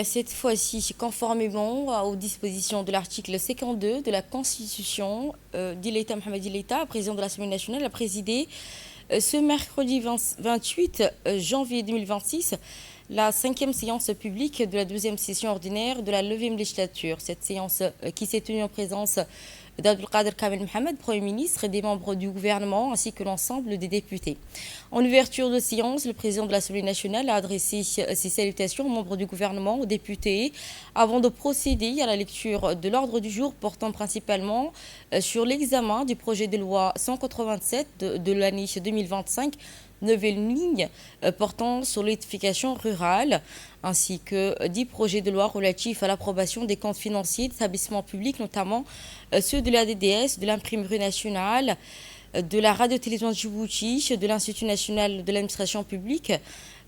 Cette fois-ci, conformément aux dispositions de l'article 52 de la Constitution, Dileta Mohamed Dileta, président de l'Assemblée nationale, a présidé ce mercredi 28 janvier 2026 la cinquième séance publique de la deuxième session ordinaire de la 9e législature. Cette séance qui s'est tenue en présence d'Abdelkader Kamel Mohamed, Premier ministre, et des membres du gouvernement, ainsi que l'ensemble des députés. En ouverture de séance, le président de l'Assemblée nationale a adressé ses salutations aux membres du gouvernement, aux députés, avant de procéder à la lecture de l'ordre du jour portant principalement sur l'examen du projet de loi 187 de l'année 2025, nouvelle ligne portant sur l'édification rurale, ainsi que 10 projets de loi relatifs à l'approbation des comptes financiers d'établissements publics, notamment ceux de l'ADDS, de l'Imprimerie nationale, de la radio-télévision de Djibouti, de l'Institut national de l'administration publique,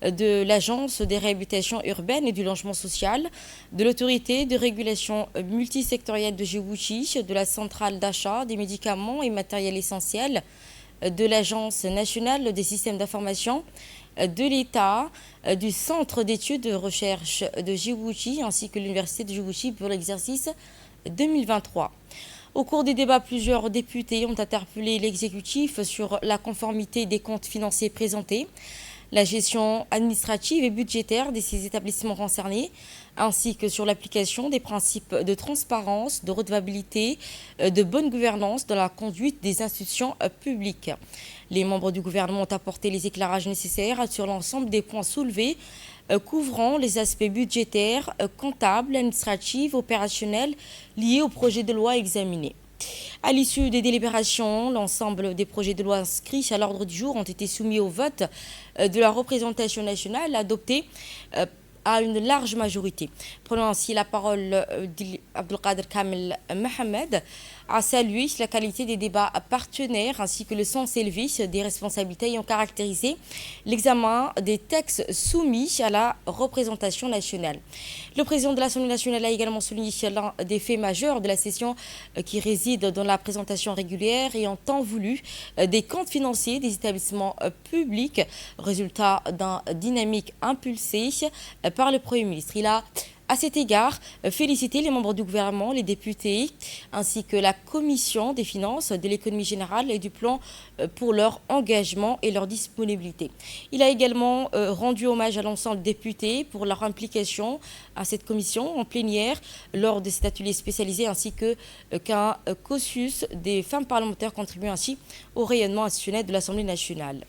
de l'Agence des réhabilitations urbaines et du logement social, de l'Autorité de régulation multisectorielle de Djibouti, de la Centrale d'achat des médicaments et matériels essentiels, de l'Agence nationale des systèmes d'information, de l'État, du Centre d'études de recherche de Djibouti ainsi que l'Université de Djibouti pour l'exercice 2023. Au cours des débats, plusieurs députés ont interpellé l'exécutif sur la conformité des comptes financiers présentés, la gestion administrative et budgétaire de ces établissements concernés, ainsi que sur l'application des principes de transparence, de redevabilité, de bonne gouvernance dans la conduite des institutions publiques. Les membres du gouvernement ont apporté les éclairages nécessaires sur l'ensemble des points soulevés, couvrant les aspects budgétaires, comptables, administratifs, opérationnels liés au projet de loi examiné. À l'issue des délibérations, l'ensemble des projets de loi inscrits à l'ordre du jour ont été soumis au vote de la représentation nationale, adoptés à une large majorité. Prenant ainsi la parole, Abdelkader Kamel Mohamed a salué la qualité des débats partenaires ainsi que le sens élevé des responsabilités ayant caractérisé l'examen des textes soumis à la représentation nationale. Le président de l'Assemblée nationale a également souligné l'un des faits majeurs de la session qui réside dans la présentation régulière et en temps voulu des comptes financiers des établissements publics, résultat d'un dynamique impulsé par le Premier ministre. Il a à cet égard, féliciter les membres du gouvernement, les députés, ainsi que la commission des finances, de l'économie générale et du plan pour leur engagement et leur disponibilité. Il a également rendu hommage à l'ensemble des députés pour leur implication à cette commission en plénière lors de cet atelier spécialisé, ainsi qu'un cursus des femmes parlementaires contribuant ainsi au rayonnement institutionnel de l'Assemblée nationale.